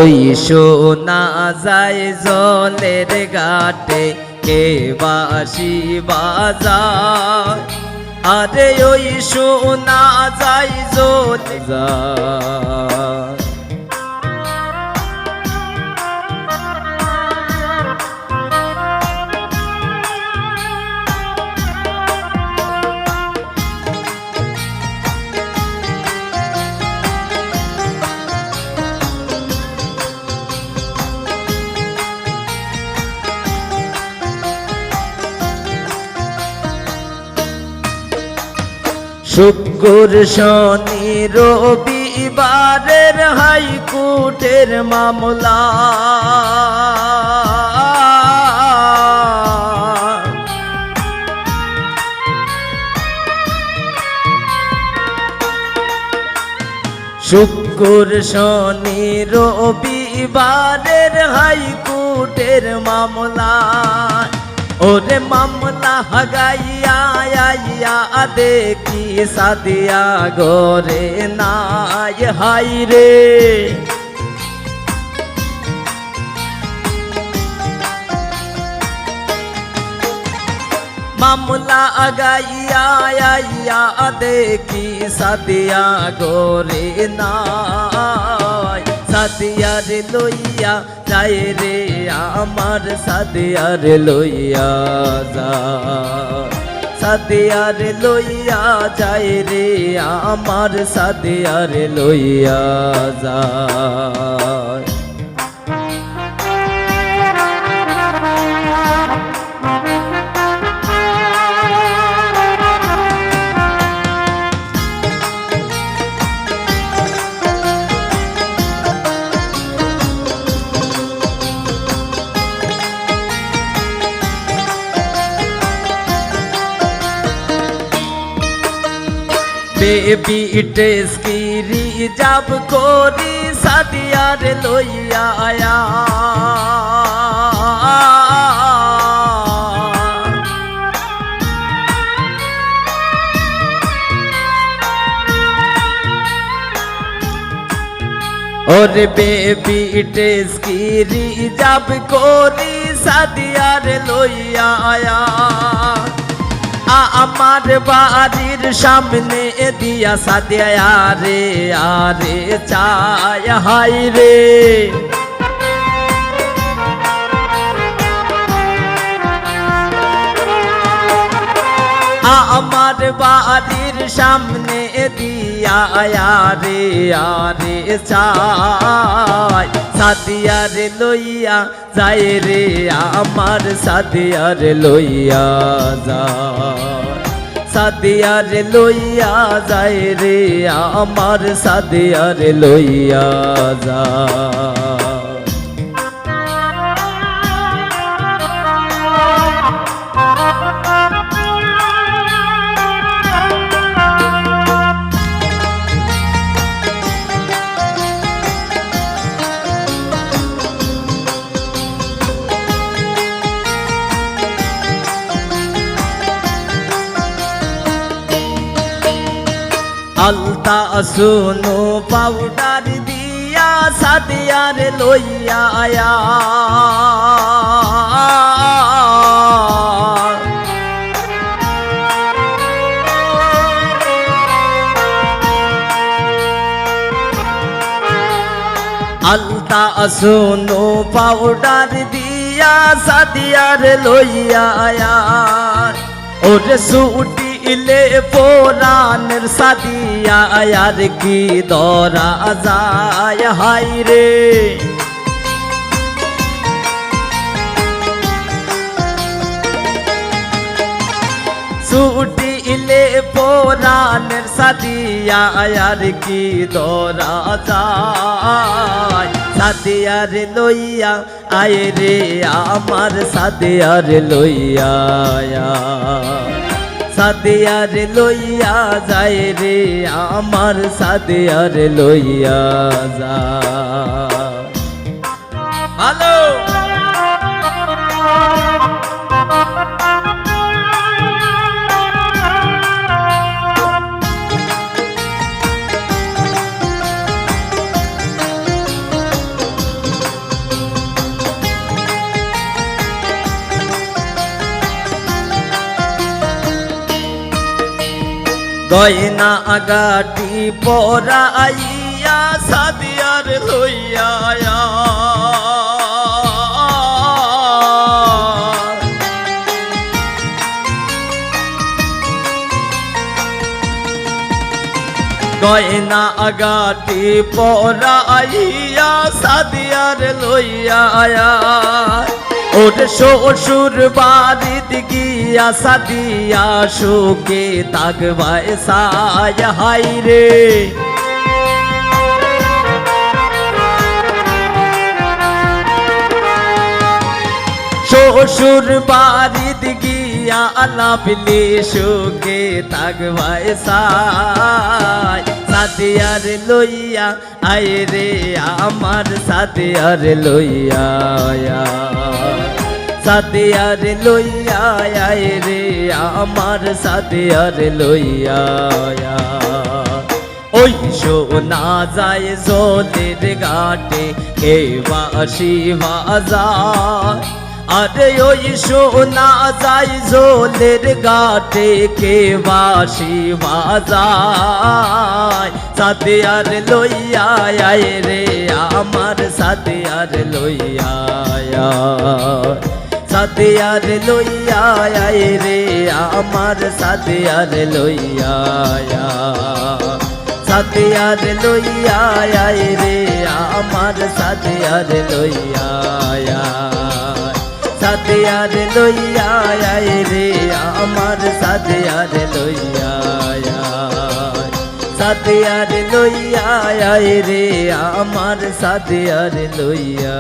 ওই শোনা যায় জলের ঘাটে কে বাঁশি বাজায়, আরে ওই শোনা যায় জলে যায়। শুক্র শনি রবিবারের হাইকোর্টের মামলা, শুক্র শনি রবিবারের হাইকোর্টের মামলা, ওরে মামলা হাগাইয়া আইয়া দেখি সাদিয়া গরে নাই, হাই রে মামলা আগাইয়া আইয়া দেখি সাদিয়া গরে নাই, সাদিয়ার লইয়া যায় রে আমার সাদিয়ার লইয়া যায়, সাদিয়ার লইয়া যায় রে আমার সাদিয়ার লইয়া যায়। বেবি টেস্ট কি রিজার্ভ করি সাদিয়ার লইয়া আয়া, ওরে বেবি টেস্ট কি রিজার্ভ করি সাদিয়ার লইয়া আয়া, আমার বাড়ির সামনে দিয়া সাদিয়া রে আরে চায়, হাই রে আমার বাড়ির সামনে দিয়া রে আরে চায়, সাদিয়ার লইয়া যায় রে আমার সাদিয়ার লইয়া যায়, সাদিয়ার লইয়া যায় রে আমার সাদিয়ার লইয়া যায়। আলতা শুনো পাউডার দিয়া সাদিয়ার লইয়া আয়া, আলতা শুনো পাউডার দিয়া সাদিয়ার লইয়া আয়া, ওরে সুটি ইলে পোরানের সাদিয়া আয়ার কি দরা যায়, হাই রে সুটি ইলে পোরানের সাদিয়া আয়ার কি দরা যায়, সাদিয়ার লইয়া আয় রে আমার সাদিয়ার লইয়া আয়, সাদিয়ার লইয়া যায় রে আমার সাদিয়ার লইয়া যায়। ভালো গয়না আগাটি পরাইয়া সাদিয়ার লইয়া গয়না আগাটি পরাইয়া সাদিয়ার লইয়া ওর শ্বশুর বাড়িত গিয়া সাদিয়া শোকে তাকবায় সায় হাই রে শ্বশুর বাড়িত গিয়া আলাপলি শোকে তাকবায় সায় সাদিয়ার লইয়া আয় রে আমার সাদিয়ার লইয়া সাদিয়ার লইয়া আয় রে আমার সাদিয়ার লইয়া ওই শোনা যায় জলের ঘাটে কে বাসি বাজার আরে ওই শোনা যায় জলের ঘাটে কে বাসি বাজায় সাদিয়ার লইয়া আয় রে আমার সাদিয়ার লইয়া সাদিয়ার লইয়া আয় রে আমার সাদিয়ার লইয়া সাদিয়ার লইয়া আয় রে আমার সাদিয়ার লইয়া সাদিয়ার লইয়া আয় রে আমার সাদিয়ার লইয়া সাদিয়ার লইয়া আয় রে আমার সাদিয়ার লইয়া